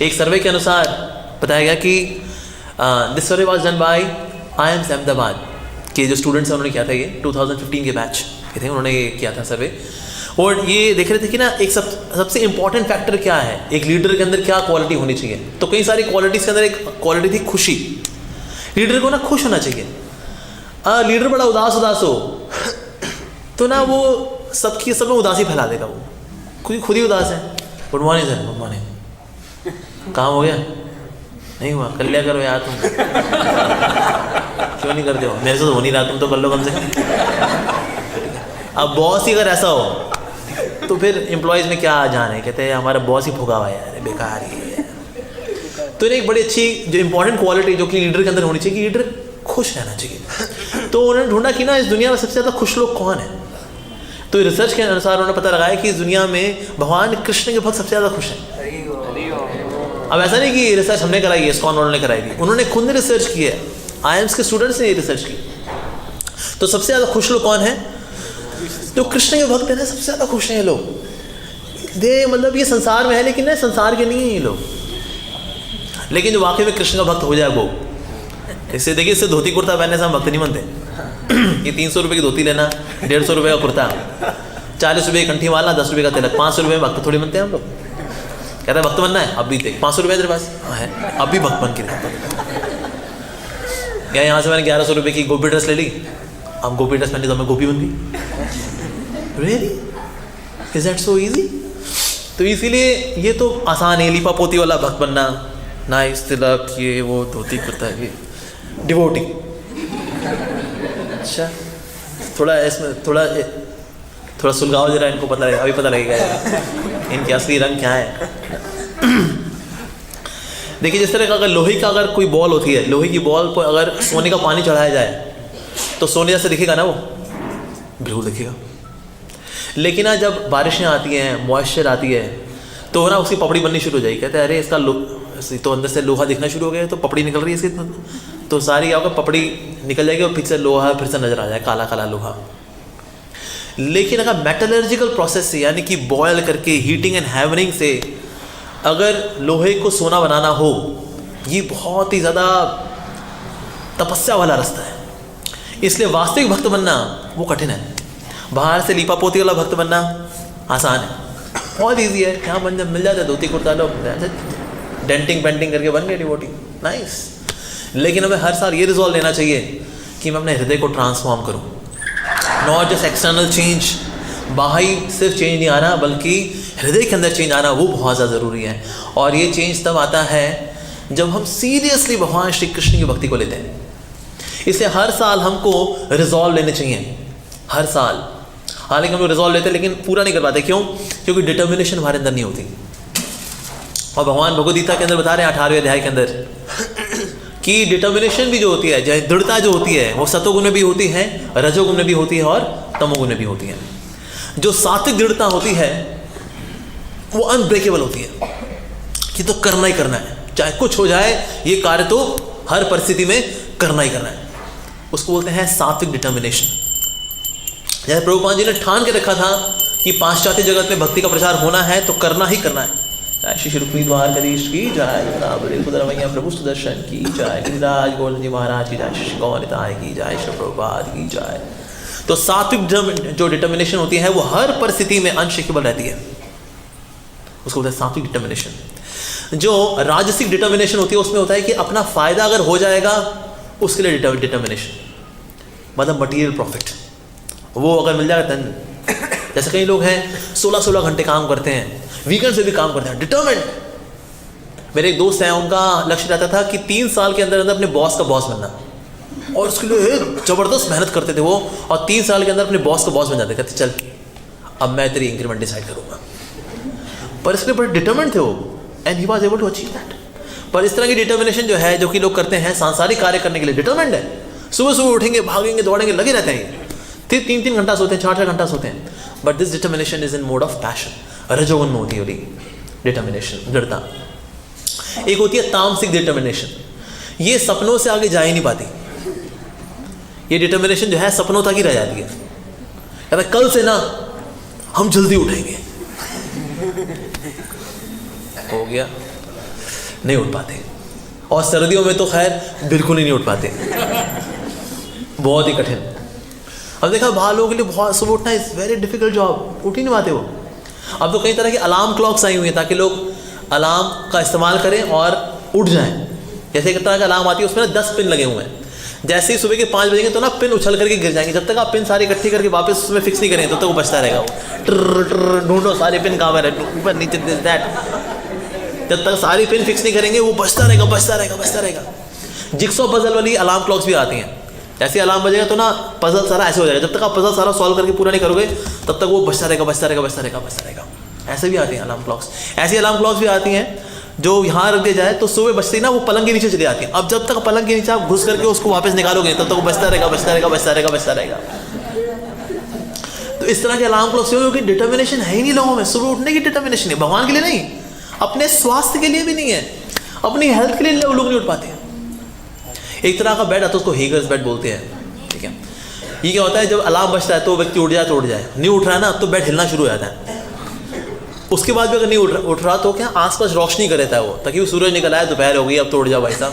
एक सर्वे के अनुसार बताया गया कि this survey was done by IIMS Ahmedabad के जो स्टूडेंट्स हैं उन्होंने किया था, ये 2015 के बैच के थे, उन्होंने ये किया था सर्वे। और ये देख रहे थे कि ना एक सबसे इंपॉर्टेंट फैक्टर क्या है, एक लीडर के अंदर क्या क्वालिटी होनी चाहिए। तो कई सारी क्वालिटीज़ के अंदर एक क्वालिटी थी खुशी। लीडर को ना खुश होना चाहिए। लीडर बड़ा उदास हो तो ना वो सब में उदासी फैला देगा, वो खुद ही उदास है। Good morning sir, good morning, काम हो गया? नहीं हुआ, कर लिया करो यार तुम। क्यों नहीं करते हो? मेरे से तो हो नहीं रहा, तुम तो कर लो कम से कम। अब बॉस ही अगर ऐसा हो तो फिर एम्प्लॉयज़ में क्या जान है, कहते हैं हमारा बॉस ही भुगा हुआ है यार, बेकार ही है। तो एक बड़ी अच्छी जो इंपॉर्टेंट क्वालिटी जो कि लीडर के अंदर होनी चाहिए कि लीडर खुश रहना चाहिए। तो उन्होंने ढूंढा कि ना इस दुनिया में सबसे ज़्यादा खुश लोग कौन है। तो रिसर्च के अनुसार उन्होंने पता लगाया कि इस दुनिया में भगवान कृष्ण के भक्त सबसे ज़्यादा खुश हैं। अब ऐसा नहीं कि रिसर्च हमने कराई है, इस्कॉन वालों ने कराई थी, उन्होंने खुद ने रिसर्च की है, IIMS के स्टूडेंट्स ने ये रिसर्च की। तो सबसे ज़्यादा खुश लोग कौन है? जो कृष्ण के भक्त हैं ना, सबसे ज़्यादा खुश हैं ये लोग। मतलब ये संसार में है लेकिन ना संसार के नहीं हैं ये लोग। लेकिन जो वाकई में कृष्ण का भक्त हो जाए वो, इससे देखिए, इससे धोती कुर्ता पहनने से हम भक्त नहीं बनते। ये 300 रुपये की धोती लेना, 150 रुपये का कुर्ता, 40 रुपये की कंठी मारना, 10 रुपये का तिलक, 500 रुपये में भक्त थोड़ी बनते हैं हम लोग। कहते हैं भक्त बनना है, अब भी देख 500 रुपये तेरे पास है, अब भी भक्त बन के क्या। यहाँ से मैंने 1100 रुपये की गोपी ड्रेस ले ली, अब गोपी ड्रेस पहनी तो मैं गोपी बन गई। Really? Is that so easy? तो इसीलिए ये तो आसान है, लिपा पोती वाला भक्त बनना, नाइस तिलक, ये वो धोती कुर्ता, ये डिवोटी। अच्छा, थोड़ा इसमें थोड़ा सुलगाओ जरा, इनको पता लगेगा, अभी पता लगेगा इनके असली रंग क्या है। देखिए, जिस तरह का अगर लोहे का अगर कोई बॉल होती है, लोहे की बॉल पर अगर सोने का पानी चढ़ाया जाए तो सोने जैसे दिखेगा ना, वो बिल्कुल दिखेगा। लेकिन ना जब बारिशें आती हैं, मॉइस्चर आती है, तो ना उसकी पपड़ी बननी शुरू हो जाएगी। कहते हैं अरे इसका तो अंदर से लोहा दिखना शुरू हो गया, तो पपड़ी निकल रही है इसकी, तो सारी क्या होगा, पपड़ी निकल जाएगी और फिर से लोहा फिर से नजर आ जाए, काला काला लोहा। लेकिन अगर मेटलर्जिकल प्रोसेस से, यानी कि बॉयल करके, हीटिंग एंड हैमरिंग से अगर लोहे को सोना बनाना हो, ये बहुत ही ज़्यादा तपस्या वाला रास्ता है। इसलिए वास्तविक भक्त बनना वो कठिन है। बाहर से लीपा पोती वाला भक्त बनना आसान है, बहुत ईजी है। यहाँ बन मिल जाता है, धोती कुर्ता लो, डेंटिंग पेंटिंग करके बन गए डिवोटी, नाइस। लेकिन हमें हर साल ये रिजॉल्व लेना चाहिए कि मैं अपने हृदय को ट्रांसफॉर्म करूँ। नॉट जस्ट एक्सटर्नल चेंज, बाहरी सिर्फ चेंज नहीं आना, बल्कि हृदय के अंदर चेंज आना, वो बहुत ज़्यादा ज़रूरी है। और ये चेंज तब आता है जब हम सीरियसली भगवान श्री कृष्ण की भक्ति को लेते हैं। इसलिए हर साल हमको रिजॉल्व लेने चाहिए, हर साल। हालांकि हम लोग रिजॉल्व लेते हैं लेकिन पूरा नहीं कर पाते। क्यों? क्योंकि डिटर्मिनेशन हमारे अंदर नहीं होती। और भगवान भगवद गीता के अंदर बता रहे हैं 18वें अध्याय के अंदर कि डिटर्मिनेशन भी जो होती है, चाहे दृढ़ता जो होती है, वो सतोगुण में भी होती है, रजोगुण में भी होती है और तमोगुण में भी होती है। जो सात्विक दृढ़ता होती है वो अनब्रेकेबल होती है कि तो करना ही करना है, चाहे कुछ हो जाए, ये कार्य तो हर परिस्थिति में करना ही करना है। उसको बोलते हैं सात्विक डिटर्मिनेशन। जैसे प्रभुपाद जी ने ठान के रखा था कि पाश्चात्य जगत में भक्ति का प्रचार होना है तो करना ही करना है। श्री रुक्मी द्वारकाधीश की जय, रमैया प्रभु सुदर्शन की जय, गिरिराज गोविंद जी महाराज की जय, श्री गौनिताय की जय, श्री प्रभुपाद की जय। तो सात्विक जो डिटर्मिनेशन होती है वो हर परिस्थिति में अनशेकेबल रहती है, उसको बोलते हैं सात्विक डिटर्मिनेशन। जो राजसिक डिटर्मिनेशन होती है उसमें होता है कि अपना फायदा अगर हो जाएगा उसके लिए डिटर्मिनेशन, मतलब मटीरियल प्रॉफिट, वो अगर मिल जाएगा तन। जैसे कई लोग हैं 16-16 घंटे काम करते हैं, वीकेंड से भी काम करते हैं, डिटर्मिन्ड। मेरे एक दोस्त हैं, उनका लक्ष्य रहता था कि 3 साल के अंदर अंदर अपने बॉस का बॉस बनना, और उसके लिए ज़बरदस्त मेहनत करते थे वो, और 3 साल के अंदर अपने बॉस का बॉस बन जाते। कहते चल अब मैं तेरी इंक्रीमेंट डिसाइड करूँगा। पर इसके बड़े डिटर्मिन्ड थे वो, and he was able to achieve that. पर इस तरह की डिटर्मिनेशन जो है, जो कि लोग करते हैं सांसारिक कार्य करने के लिए, डिटर्मिन्ड है। सुबह सुबह उठेंगे, भागेंगे, दौड़ेंगे, लगे रहते हैं, फिर 3-3 घंटा सोते हैं, 4-4 घंटा सोते हैं। But this determination is in mode of passion, रजोगुण में होती है डिटर्मिनेशन, दृढ़ता। एक होती है तामसिक डिटर्मिनेशन, ये सपनों से आगे जा ही नहीं पाती। ये डिटर्मिनेशन जो है सपनों तक ही रह जाती है। कहता कल से ना हम जल्दी उठेंगे, हो गया नहीं उठ पाते, और सर्दियों में तो खैर बिल्कुल ही नहीं उठ पाते, बहुत ही कठिन। अब देखा बाहर लोगों के लिए बहुत सुबह उठना इज़ वेरी डिफिकल्ट जॉब, उठ ही नहीं पाते वो। अब तो कई तरह की अलार्म क्लॉक्स आई हुई हैं ताकि लोग अलार्म का इस्तेमाल करें और उठ जाएं। जैसे एक तरह का अलार्म आती है, उसमें ना 10 पिन लगे हुए हैं, जैसे ही सुबह के 5 बजेंगे तो ना पिन उछल करके गिर जाएंगे। जब तक आप पिन सारी इकट्ठी करके वापस उसमें फिक्स नहीं करेंगे तब तक वो बचता रहेगा। वो ट्र ढूंढो सारे पिन कहाँ है, ऊपर नीचे दैट, जब तक सारी पिन फिक्स नहीं करेंगे वो बचता रहेगा बचता रहेगा बचता रहेगा। जिक्सॉ पजल वाली अलार्म क्लॉक्स भी आती हैं, जैसे अलार्म बजेगा तो ना पजल सारा ऐसे हो जाएगा, जब तक आप पजल सारा सॉल्व करके पूरा नहीं करोगे तब तक वो बचता रहेगा बचता रहेगा बचता रहेगा बचता रहेगा। ऐसे भी आती हैं अलार्म क्लॉक्स। ऐसी अलार्म क्लॉक्स भी आती हैं जो यहाँ रख दिया जाए तो सुबह बजते ही ना वो पलंग के नीचे चली आती है। अब जब तक पलंग के नीचे आप घुस करके उसको वापस निकालोगे तब तक वो बचता रहेगा बचता रहेगा बचता रहेगा बचता रहेगा। तो इस तरह के अलार्म क्लॉक्स क्योंकि डिटर्मिनेशन है ही नहीं लोगों में, सुबह उठने की डिटर्मिनेशन है, भगवान के लिए नहीं, अपने स्वास्थ्य के लिए भी नहीं है, अपनी हेल्थ के लिए लोग नहीं उठ पाते हैं। एक तरह का बेड आता है, उसको हीगर्स बेड बोलते हैं, ठीक है। ये क्या होता है, जब अलार्म बजता है तो व्यक्ति उठ जाए तो उठ जाए, नहीं उठ रहा है ना तो बेड हिलना शुरू हो जाता है। उसके बाद भी अगर नहीं उठ रहा तो क्या आसपास रोशनी कर देता है वो, ताकि वो सूरज निकल आए, दोपहर हो गई अब तो उठ जाओ भाई साहब।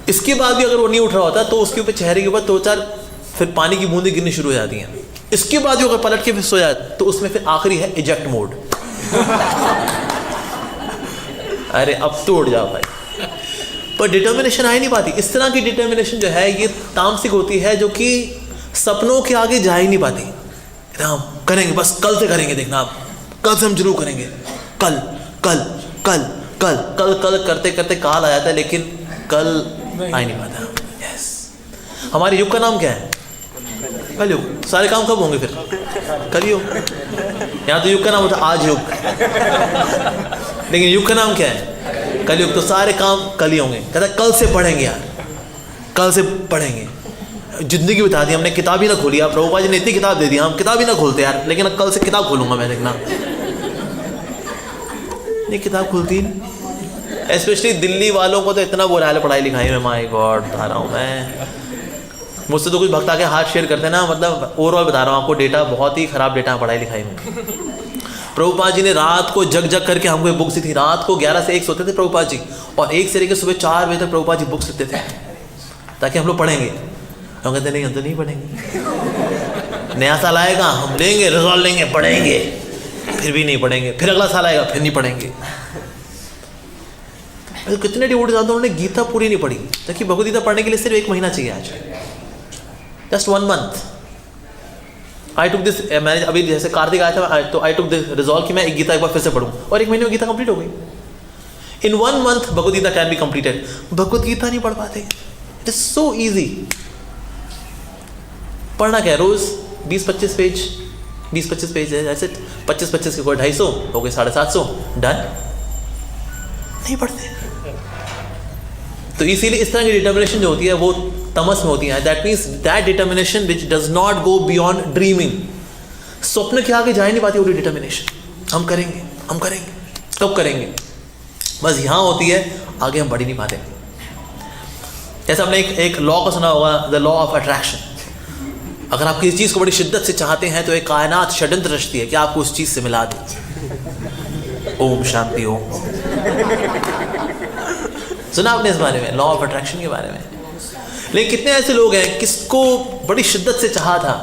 इसके बाद भी अगर वो नहीं उठ रहा होता तो उसके ऊपर चेहरे के ऊपर 2-4 फिर पानी की बूंदें गिरनी शुरू हो जाती हैं। इसके बाद जो अगर पलट के फिर सो जाए तो उसमें फिर आखिरी है इजेक्ट मोड। अरे अब तो उठ जाओ भाई, पर डिटर्मिनेशन आ ही नहीं पाती। इस तरह की डिटर्मिनेशन जो है ये तामसिक होती है, जो कि सपनों के आगे जा ही नहीं पाती। हम करेंगे, बस कल से करेंगे, देखना आप, कल से हम जरूर करेंगे, कल कल कल कल कल कल करते करते काल आ जाता है, लेकिन कल आ ही नहीं पाता। यस, हमारे युग का नाम क्या है? कल युग। सारे काम कब होंगे फिर? कल युग। यहाँ तो युग का नाम होता है आज युग, लेकिन युग का नाम क्या है? कल युग। तो सारे काम कल ही होंगे। कहता है कल से पढ़ेंगे यार, कल से पढ़ेंगे। जिंदगी बिता दी हमने, किताब ही ना खोली। आप प्रभुपाद जी ने इतनी किताब दे दी, हम किताब ही ना खोलते यार, लेकिन कल से किताब खोलूंगा मैं, देखना। ये किताब खुलती नहीं। स्पेशली दिल्ली वालों को तो इतना बुरा हाल है पढ़ाई लिखाई में, माय गॉड बता रहा हूँ मैं। मुझसे तो कुछ भक्त आके हाथ शेयर करते हैं ना, मतलब ओवरऑल बता रहा हूँ आपको, डेटा बहुत ही खराब डेटा है पढ़ाई लिखाई में। प्रभुपाद जी ने रात को जग जग करके हमको एक बुक्स दी थी। रात को 11 से 1 सोते थे प्रभुपाद जी, और 1 से लेकर सुबह 4 बजे तक प्रभुपाद जी बुक्स लिखते थे ताकि हम लोग पढ़ेंगे। हम कहते नहीं, हम तो नहीं पढ़ेंगे। नया साल आएगा, हम लेंगे रिजॉल्व लेंगे, पढ़ेंगे, फिर भी नहीं पढ़ेंगे। फिर अगला साल आएगा, फिर नहीं पढ़ेंगे। तो कितने डिवोटी साहब उन्होंने गीता पूरी नहीं पढ़ी, ताकि भगवद गीता पढ़ने के लिए सिर्फ 1 महीना चाहिए। आज just 1 month I took this. मैंने अभी जैसे कार्तिक आया था तो आई टुक दिस रिजॉल्व कि मैं एक गीता एक बार फिर से पढ़ूँ, और 1 महीने में गीता कंप्लीट हो गई। In 1 month Bhagavad Gita can be completed. Bhagavad Gita नहीं पढ़ पाते। It is so easy. पढ़ना क्या है, रोज 20-25 पेज, 20-25 पेज है, ऐसे 25-25 के कोई 250 हो गए, 750 डन। नहीं पढ़ते। तो इसीलिए इस तरह की डिटर्मिनेशन जो होती है वो तमस में होती है। That means that determination which does not go beyond dreaming. स्वप्न के आगे जा ही नहीं पाती वो डिटर्मिनेशन। हम करेंगे, हम करेंगे, कब करेंगे, बस यहाँ होती है, आगे हम बढ़ ही नहीं पाते। जैसे आपने एक लॉ का सुना होगा, द लॉ ऑफ अट्रैक्शन। अगर आप किसी चीज़ को बड़ी शिद्दत से चाहते हैं तो एक कायनात षड्यंत्र रचती है कि आपको उस चीज़ से मिला दे। ओम शांति ओम। सुना आपने इस बारे में, लॉ ऑफ अट्रैक्शन के बारे में? लेकिन कितने ऐसे लोग हैं किसको बड़ी शिद्दत से चाहा था,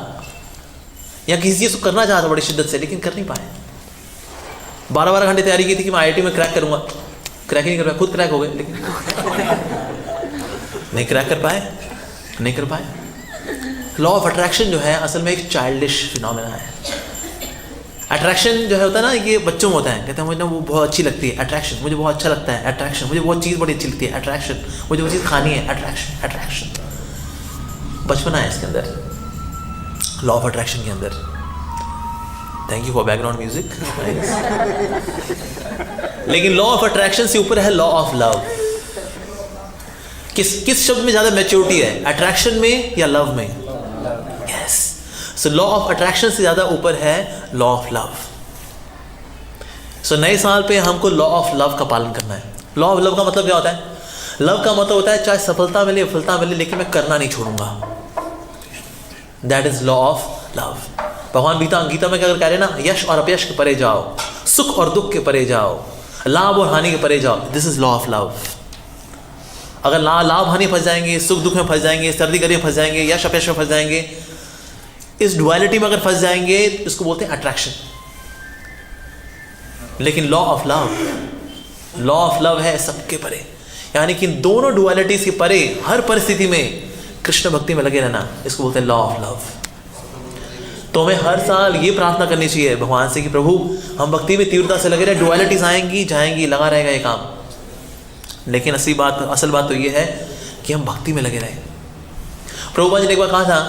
या किसी चीज़ को करना चाहा था बड़ी शिद्दत से, लेकिन कर नहीं पाए। 12-12 घंटे तैयारी की थी कि मैं IIT में क्रैक करूँगा, क्रैक ही नहीं कर पाया। खुद क्रैक हो गए, लेकिन नहीं क्रैक कर पाए, नहीं कर पाए। लॉ ऑफ अट्रैक्शन जो है असल में एक चाइल्डिश फिनोमेना है। अट्रैक्शन जो है होता है ना, ये बच्चों में होता है। कहते हैं मुझे ना वो बहुत अच्छी लगती है, अट्रैक्शन, मुझे बहुत अच्छा लगता है, अट्रैक्शन, मुझे बहुत चीज़ बड़ी अच्छी लगती है, अट्रैक्शन, मुझे वो चीज़ खानी है, अट्रैक्शन, अट्रैक्शन। बचपना है इसके अंदर, लॉ ऑफ अट्रैक्शन के अंदर। Thank you for background music. लेकिन लॉ ऑफ अट्रैक्शन से ऊपर है लॉ ऑफ लव। किस शब्द में ज़्यादा मैच्योरिटी है, अट्रैक्शन में या लव में? Yes. So law of attraction से ज़्यादा ऊपर है लॉ ऑफ लव। सो नए साल पे हमको लॉ ऑफ लव का पालन करना है। लॉ ऑफ लव का मतलब क्या होता है? लव का मतलब होता है चाहे सफलता मिले विफलता मिले, लेकिन मैं करना नहीं छोड़ूंगा। That is law of love. भगवान गीता में क्या कह रहे हैं ना, यश और अपयश के परे जाओ, सुख और दुख के परे जाओ, लाभ और हानि के परे जाओ। This is law of love. अगर लाभ हानि फंस जाएंगे, सुख दुख में फंस जाएंगे, सर्दी गर्मी में फंस जाएंगे, यश अपयश में फंस जाएंगे, इस डुअलिटी में अगर फंस जाएंगे, इसको बोलते हैं अट्रैक्शन। लेकिन लॉ ऑफ लव है सबके परे, यानी कि दोनों डुअलिटीज के परे हर परिस्थिति में कृष्ण भक्ति में लगे रहना, इसको बोलते हैं लॉ ऑफ लव। तो हमें हर साल ये प्रार्थना करनी चाहिए भगवान से कि प्रभु हम भक्ति में तीव्रता से लगे रहे, डुअलिटीज आएंगी जाएंगी, लगा रहेगा ये काम, लेकिन असल बात तो ये है कि हम भक्ति में लगे रहें। प्रभुपाद जी ने एक बार कहा था